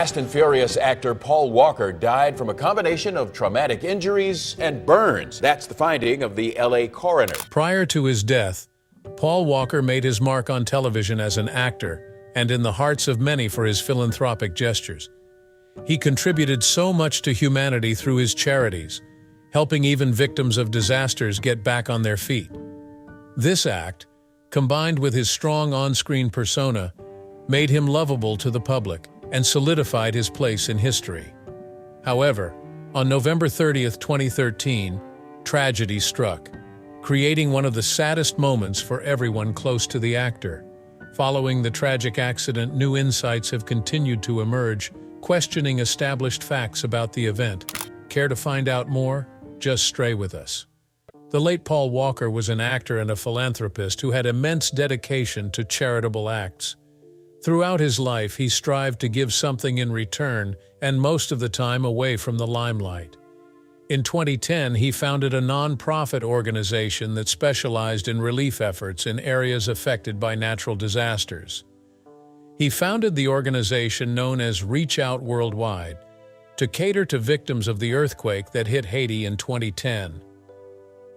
Fast and Furious actor Paul Walker died from a combination of traumatic injuries and burns. That's the finding of the LA coroner. Prior to his death, Paul Walker made his mark on television as an actor and in the hearts of many for his philanthropic gestures. He contributed so much to humanity through his charities, helping even victims of disasters get back on their feet. This act, combined with his strong on-screen persona, made him lovable to the public and solidified his place in history. However, on November 30th, 2013, tragedy struck, creating one of the saddest moments for everyone close to the actor. Following the tragic accident, new insights have continued to emerge, questioning established facts about the event. Care to find out more? Just stay with us. The late Paul Walker was an actor and a philanthropist who had immense dedication to charitable acts. Throughout his life, he strived to give something in return, and most of the time away from the limelight. In 2010, he founded a non-profit organization that specialized in relief efforts in areas affected by natural disasters. He founded the organization known as Reach Out Worldwide to cater to victims of the earthquake that hit Haiti in 2010.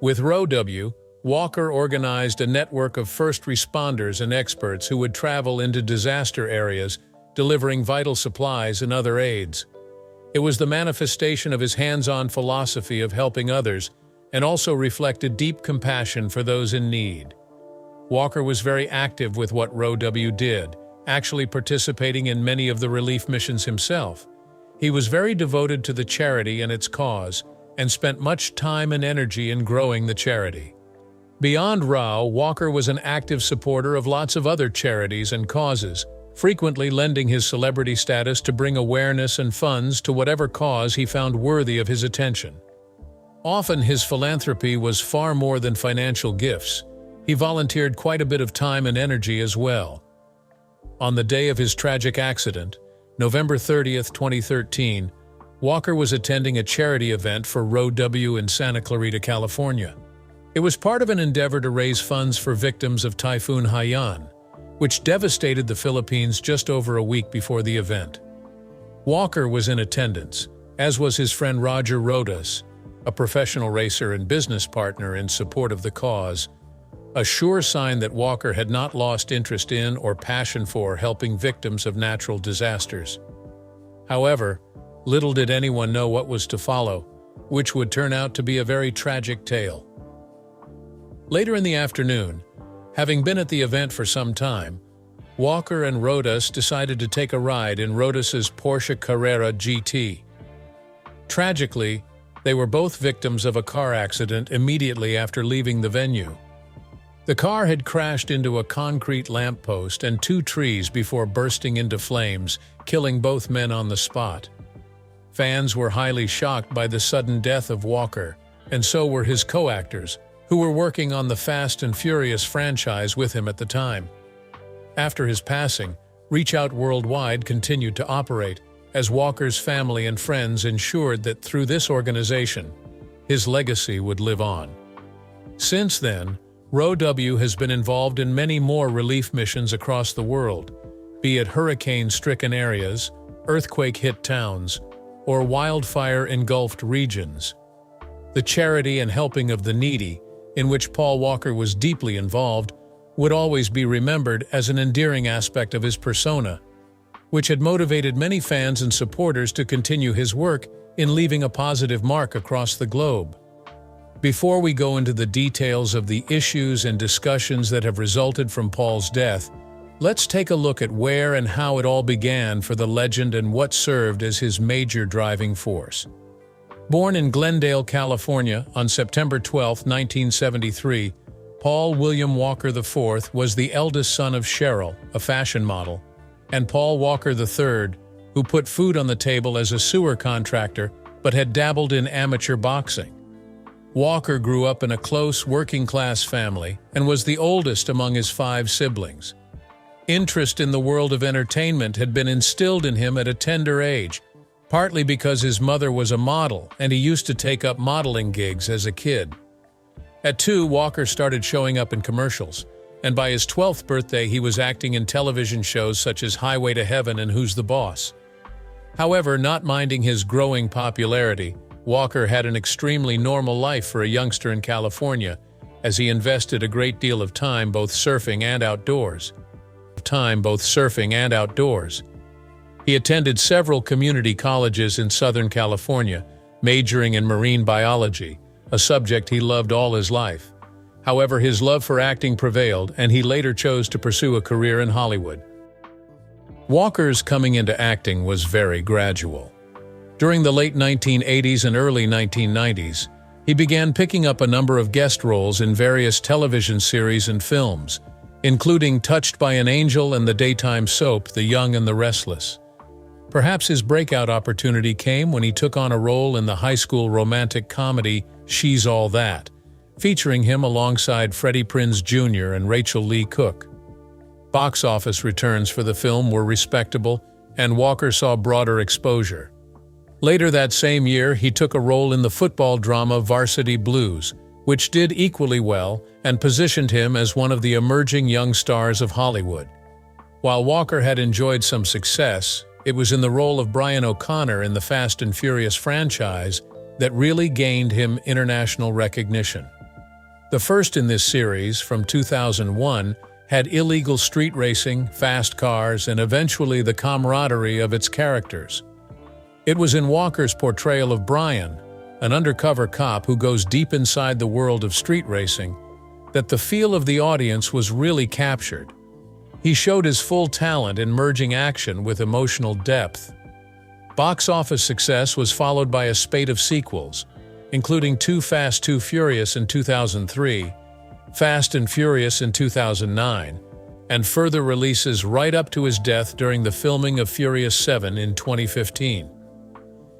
With ROW, Walker organized a network of first responders and experts who would travel into disaster areas, delivering vital supplies and other aids. It was the manifestation of his hands-on philosophy of helping others and also reflected deep compassion for those in need. Walker was very active with what ROW did, actually participating in many of the relief missions himself. He was very devoted to the charity and its cause, and spent much time and energy in growing the charity. Beyond ROW, Walker was an active supporter of lots of other charities and causes, frequently lending his celebrity status to bring awareness and funds to whatever cause he found worthy of his attention. Often his philanthropy was far more than financial gifts. He volunteered quite a bit of time and energy as well. On the day of his tragic accident, November 30th, 2013, Walker was attending a charity event for ROW in Santa Clarita, California. It was part of an endeavor to raise funds for victims of Typhoon Haiyan, which devastated the Philippines just over a week before the event. Walker was in attendance, as was his friend Roger Rodas, a professional racer and business partner in support of the cause, a sure sign that Walker had not lost interest in or passion for helping victims of natural disasters. However, little did anyone know what was to follow, which would turn out to be a very tragic tale. Later in the afternoon, having been at the event for some time, Walker and Rodas decided to take a ride in Rodas's Porsche Carrera GT. Tragically, they were both victims of a car accident immediately after leaving the venue. The car had crashed into a concrete lamppost and two trees before bursting into flames, killing both men on the spot. Fans were highly shocked by the sudden death of Walker, and so were his co-actors, who were working on the Fast and Furious franchise with him at the time. After his passing, Reach Out Worldwide continued to operate, as Walker's family and friends ensured that through this organization, his legacy would live on. Since then, ROW has been involved in many more relief missions across the world, be it hurricane-stricken areas, earthquake-hit towns, or wildfire-engulfed regions. The charity and helping of the needy, in which Paul Walker was deeply involved, would always be remembered as an endearing aspect of his persona, which had motivated many fans and supporters to continue his work in leaving a positive mark across the globe. Before we go into the details of the issues and discussions that have resulted from Paul's death, let's take a look at where and how it all began for the legend and what served as his major driving force. Born in Glendale, California, on September 12, 1973, Paul William Walker IV was the eldest son of Cheryl, a fashion model, and Paul Walker III, who put food on the table as a sewer contractor but had dabbled in amateur boxing. Walker grew up in a close, working-class family and was the oldest among his 5 siblings. Interest in the world of entertainment had been instilled in him at a tender age, partly because his mother was a model and he used to take up modeling gigs as a kid. At 2, Walker started showing up in commercials, and by his 12th birthday he was acting in television shows such as Highway to Heaven and Who's the Boss. However, not minding his growing popularity, Walker had an extremely normal life for a youngster in California, as he invested a great deal of time both surfing and outdoors. He attended several community colleges in Southern California, majoring in marine biology, a subject he loved all his life. However, his love for acting prevailed, and he later chose to pursue a career in Hollywood. Walker's coming into acting was very gradual. During the late 1980s and early 1990s, he began picking up a number of guest roles in various television series and films, including Touched by an Angel and the daytime soap The Young and the Restless. Perhaps his breakout opportunity came when he took on a role in the high school romantic comedy She's All That, featuring him alongside Freddie Prinze Jr. and Rachel Lee Cook. Box office returns for the film were respectable, and Walker saw broader exposure. Later that same year, he took a role in the football drama Varsity Blues, which did equally well and positioned him as one of the emerging young stars of Hollywood. While Walker had enjoyed some success, it was in the role of Brian O'Connor in the Fast and Furious franchise that really gained him international recognition. The first in this series, from 2001, had illegal street racing, fast cars, and eventually the camaraderie of its characters. It was in Walker's portrayal of Brian, an undercover cop who goes deep inside the world of street racing, that the feel of the audience was really captured. He showed his full talent in merging action with emotional depth. Box office success was followed by a spate of sequels, including Too Fast, Too Furious in 2003, Fast and Furious in 2009, and further releases right up to his death during the filming of Furious 7 in 2015.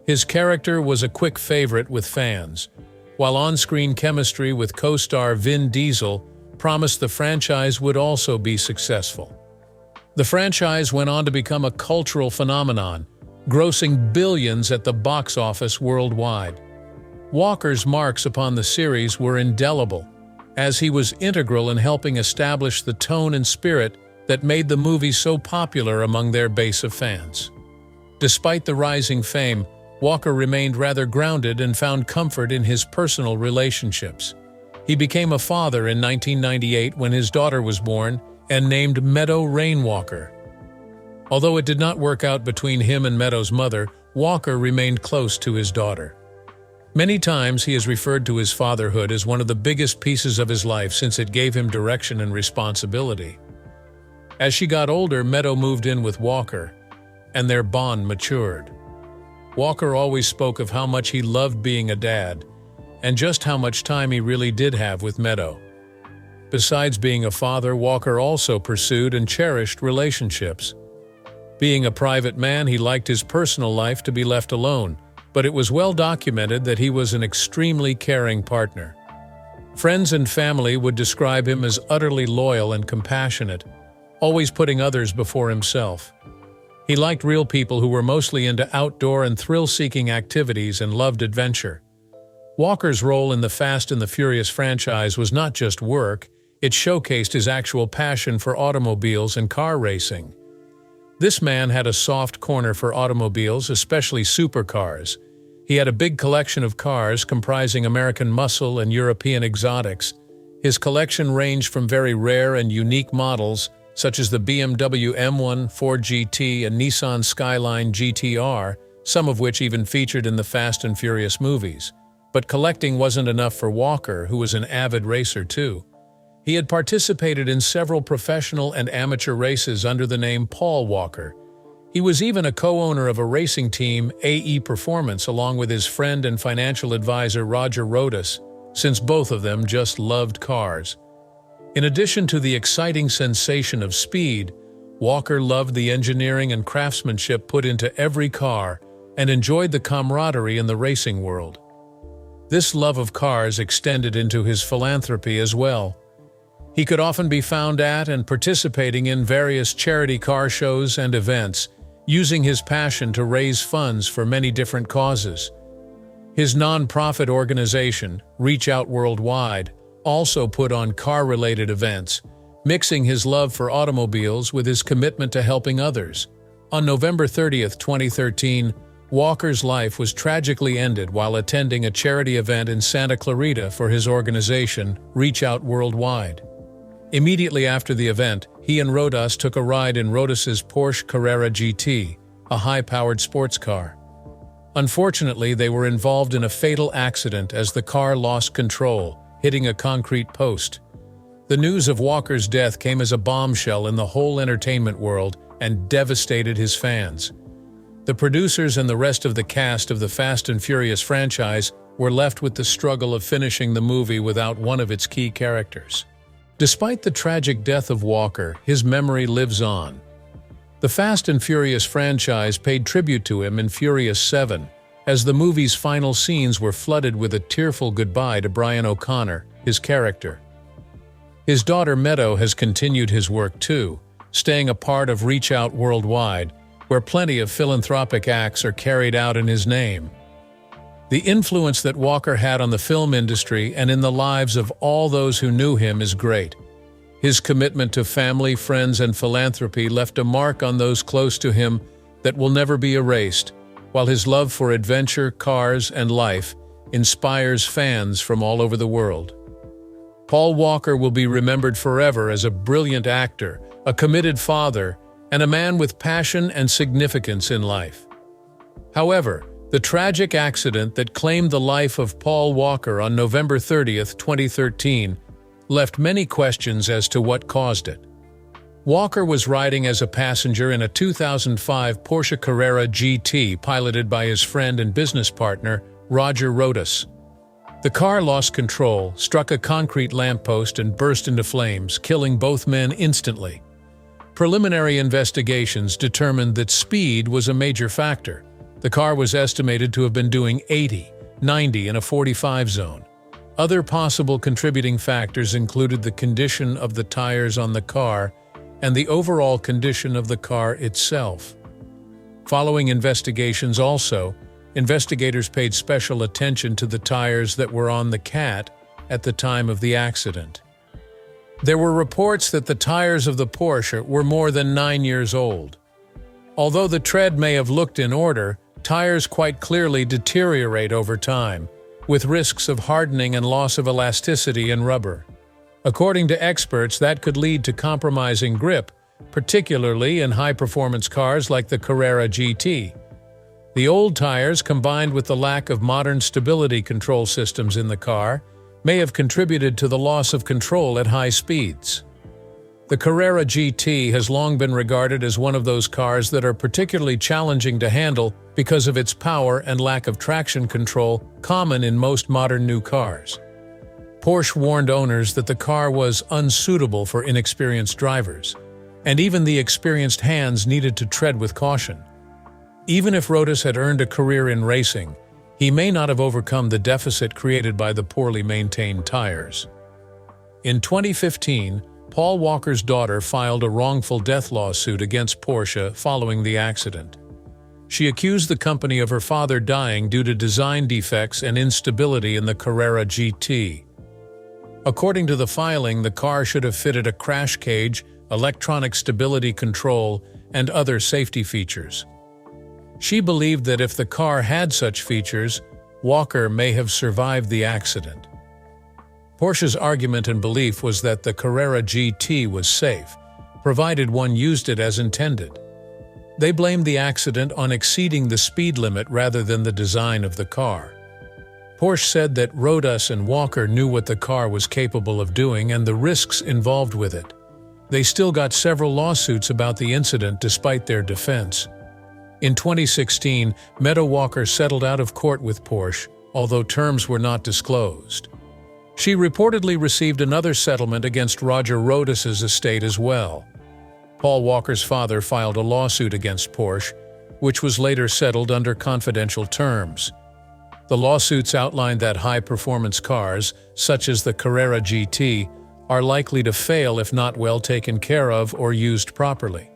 His character was a quick favorite with fans, while on-screen chemistry with co-star Vin Diesel promised the franchise would also be successful. The franchise went on to become a cultural phenomenon, grossing billions at the box office worldwide. Walker's marks upon the series were indelible, as he was integral in helping establish the tone and spirit that made the movie so popular among their base of fans. Despite the rising fame, Walker remained rather grounded and found comfort in his personal relationships. He became a father in 1998 when his daughter was born and named Meadow Rainwalker. Although it did not work out between him and Meadow's mother, Walker remained close to his daughter. Many times he has referred to his fatherhood as one of the biggest pieces of his life since it gave him direction and responsibility. As she got older, Meadow moved in with Walker, and their bond matured. Walker always spoke of how much he loved being a dad, and just how much time he really did have with Meadow. Besides being a father, Walker also pursued and cherished relationships. Being a private man, he liked his personal life to be left alone, but it was well documented that he was an extremely caring partner. Friends and family would describe him as utterly loyal and compassionate, always putting others before himself. He liked real people who were mostly into outdoor and thrill-seeking activities and loved adventure. Walker's role in the Fast and the Furious franchise was not just work, it showcased his actual passion for automobiles and car racing. This man had a soft corner for automobiles, especially supercars. He had a big collection of cars comprising American muscle and European exotics. His collection ranged from very rare and unique models, such as the BMW M1, Ford GT, and Nissan Skyline GTR, some of which even featured in the Fast and Furious movies. But collecting wasn't enough for Walker, who was an avid racer too. He had participated in several professional and amateur races under the name Paul Walker. He was even a co-owner of a racing team, AE Performance, along with his friend and financial advisor Roger Rodas, since both of them just loved cars. In addition to the exciting sensation of speed, Walker loved the engineering and craftsmanship put into every car and enjoyed the camaraderie in the racing world. This love of cars extended into his philanthropy as well. He could often be found at and participating in various charity car shows and events, using his passion to raise funds for many different causes. His non-profit organization, Reach Out Worldwide, also put on car-related events, mixing his love for automobiles with his commitment to helping others. On November 30th, 2013, Walker's life was tragically ended while attending a charity event in Santa Clarita for his organization, Reach Out Worldwide. Immediately after the event, he and Rodas took a ride in Rodas's Porsche Carrera GT, a high-powered sports car. Unfortunately, they were involved in a fatal accident as the car lost control, hitting a concrete post. The news of Walker's death came as a bombshell in the whole entertainment world and devastated his fans. The producers and the rest of the cast of the Fast and Furious franchise were left with the struggle of finishing the movie without one of its key characters. Despite the tragic death of Walker, his memory lives on. The Fast and Furious franchise paid tribute to him in Furious 7, as the movie's final scenes were flooded with a tearful goodbye to Brian O'Connor, his character. His daughter Meadow has continued his work too, staying a part of Reach Out Worldwide, where plenty of philanthropic acts are carried out in his name. The influence that Walker had on the film industry and in the lives of all those who knew him is great. His commitment to family, friends, and philanthropy left a mark on those close to him that will never be erased, while his love for adventure, cars, and life inspires fans from all over the world. Paul Walker will be remembered forever as a brilliant actor, a committed father, and a man with passion and significance in life. However, the tragic accident that claimed the life of Paul Walker on November 30th, 2013, left many questions as to what caused it. Walker was riding as a passenger in a 2005 Porsche Carrera GT piloted by his friend and business partner, Roger Rodas. The car lost control, struck a concrete lamppost, and burst into flames, killing both men instantly. Preliminary investigations determined that speed was a major factor. The car was estimated to have been doing 80, 90 in a 45 zone. Other possible contributing factors included the condition of the tires on the car and the overall condition of the car itself. Following investigations also, investigators paid special attention to the tires that were on the Cat at the time of the accident. There were reports that the tires of the Porsche were more than 9 years old. Although the tread may have looked in order, tires quite clearly deteriorate over time, with risks of hardening and loss of elasticity in rubber. According to experts, that could lead to compromising grip, particularly in high-performance cars like the Carrera GT. The old tires, combined with the lack of modern stability control systems in the car, may have contributed to the loss of control at high speeds. The Carrera GT has long been regarded as one of those cars that are particularly challenging to handle because of its power and lack of traction control common in most modern new cars. Porsche warned owners that the car was unsuitable for inexperienced drivers, and even the experienced hands needed to tread with caution. Even if Rodas had earned a career in racing, he may not have overcome the deficit created by the poorly maintained tires. In 2015, Paul Walker's daughter filed a wrongful death lawsuit against Porsche following the accident. She accused the company of her father dying due to design defects and instability in the Carrera GT. According to the filing, the car should have fitted a crash cage, electronic stability control, and other safety features. She believed that if the car had such features, Walker may have survived the accident. Porsche's argument and belief was that the Carrera GT was safe, provided one used it as intended. They blamed the accident on exceeding the speed limit rather than the design of the car. Porsche said that Rodas and Walker knew what the car was capable of doing and the risks involved with it. They still got several lawsuits about the incident despite their defense. In 2016, Meadow Walker settled out of court with Porsche, although terms were not disclosed. She reportedly received another settlement against Roger Rodas's estate as well. Paul Walker's father filed a lawsuit against Porsche, which was later settled under confidential terms. The lawsuits outlined that high-performance cars, such as the Carrera GT, are likely to fail if not well taken care of or used properly.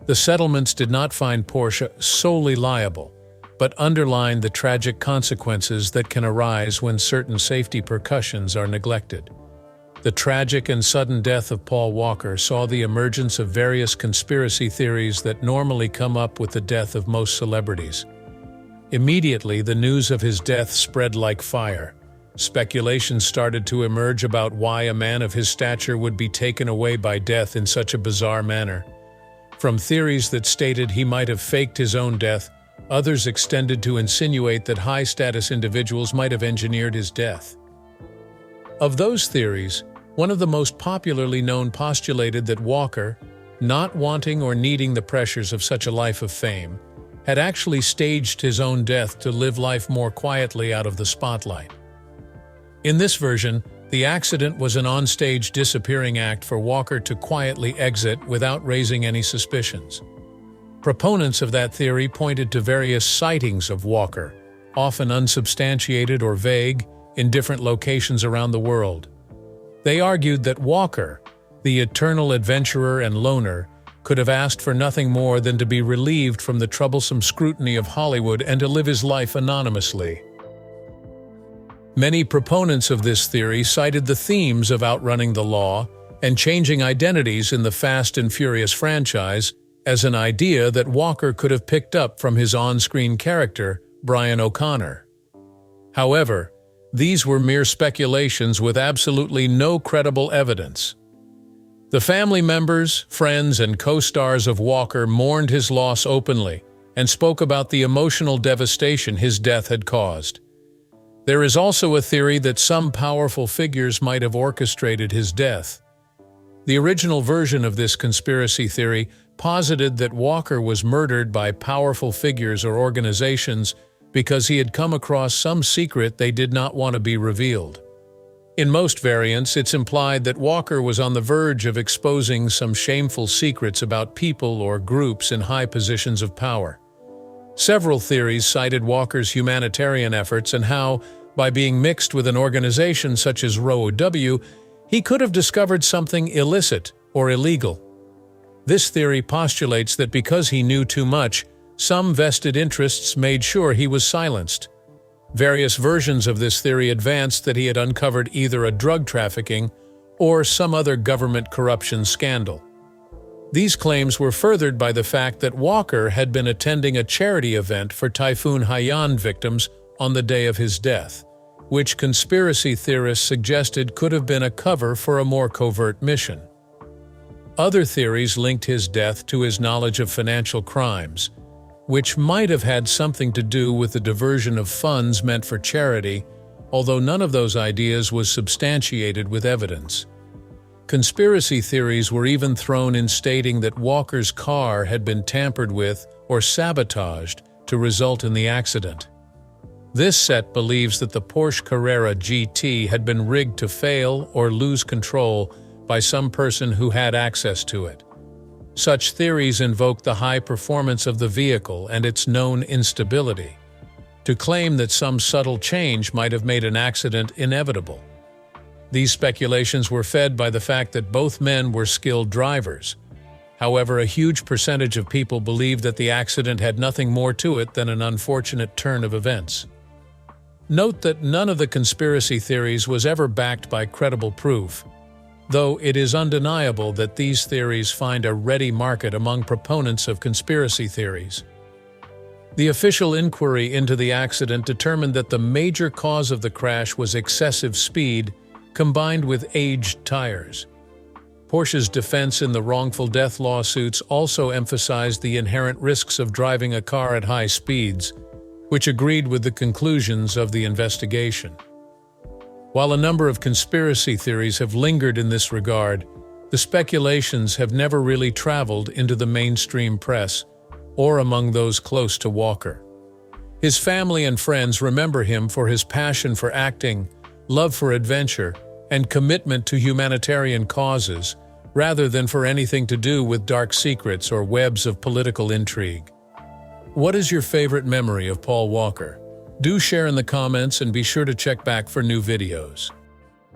The settlements did not find Porsche solely liable, but underlined the tragic consequences that can arise when certain safety precautions are neglected. The tragic and sudden death of Paul Walker saw the emergence of various conspiracy theories that normally come up with the death of most celebrities. Immediately, the news of his death spread like fire. Speculation started to emerge about why a man of his stature would be taken away by death in such a bizarre manner. From theories that stated he might have faked his own death, others extended to insinuate that high-status individuals might have engineered his death. Of those theories, one of the most popularly known postulated that Walker, not wanting or needing the pressures of such a life of fame, had actually staged his own death to live life more quietly out of the spotlight. In this version, the accident was an onstage disappearing act for Walker to quietly exit without raising any suspicions. Proponents of that theory pointed to various sightings of Walker, often unsubstantiated or vague, in different locations around the world. They argued that Walker, the eternal adventurer and loner, could have asked for nothing more than to be relieved from the troublesome scrutiny of Hollywood and to live his life anonymously. Many proponents of this theory cited the themes of outrunning the law and changing identities in the Fast and Furious franchise as an idea that Walker could have picked up from his on-screen character, Brian O'Connor. However, these were mere speculations with absolutely no credible evidence. The family members, friends, and co-stars of Walker mourned his loss openly and spoke about the emotional devastation his death had caused. There is also a theory that some powerful figures might have orchestrated his death. The original version of this conspiracy theory posited that Walker was murdered by powerful figures or organizations because he had come across some secret they did not want to be revealed. In most variants, it's implied that Walker was on the verge of exposing some shameful secrets about people or groups in high positions of power. Several theories cited Walker's humanitarian efforts and how, by being mixed with an organization such as ROW, he could have discovered something illicit or illegal. This theory postulates that because he knew too much, some vested interests made sure he was silenced. Various versions of this theory advanced that he had uncovered either a drug trafficking or some other government corruption scandal. These claims were furthered by the fact that Walker had been attending a charity event for Typhoon Haiyan victims on the day of his death, which conspiracy theorists suggested could have been a cover for a more covert mission. Other theories linked his death to his knowledge of financial crimes, which might have had something to do with the diversion of funds meant for charity, although none of those ideas was substantiated with evidence. Conspiracy theories were even thrown in stating that Walker's car had been tampered with or sabotaged to result in the accident. This set believes that the Porsche Carrera GT had been rigged to fail or lose control by some person who had access to it. Such theories invoke the high performance of the vehicle and its known instability, to claim that some subtle change might have made an accident inevitable. These speculations were fed by the fact that both men were skilled drivers. However, a huge percentage of people believed that the accident had nothing more to it than an unfortunate turn of events. Note that none of the conspiracy theories was ever backed by credible proof, though it is undeniable that these theories find a ready market among proponents of conspiracy theories. The official inquiry into the accident determined that the major cause of the crash was excessive speed combined with aged tires. Porsche's defense in the wrongful death lawsuits also emphasized the inherent risks of driving a car at high speeds, which agreed with the conclusions of the investigation. While a number of conspiracy theories have lingered in this regard, the speculations have never really traveled into the mainstream press or among those close to Walker. His family and friends remember him for his passion for acting, love for adventure, and commitment to humanitarian causes, rather than for anything to do with dark secrets or webs of political intrigue. What is your favorite memory of Paul Walker? Do share in the comments and be sure to check back for new videos.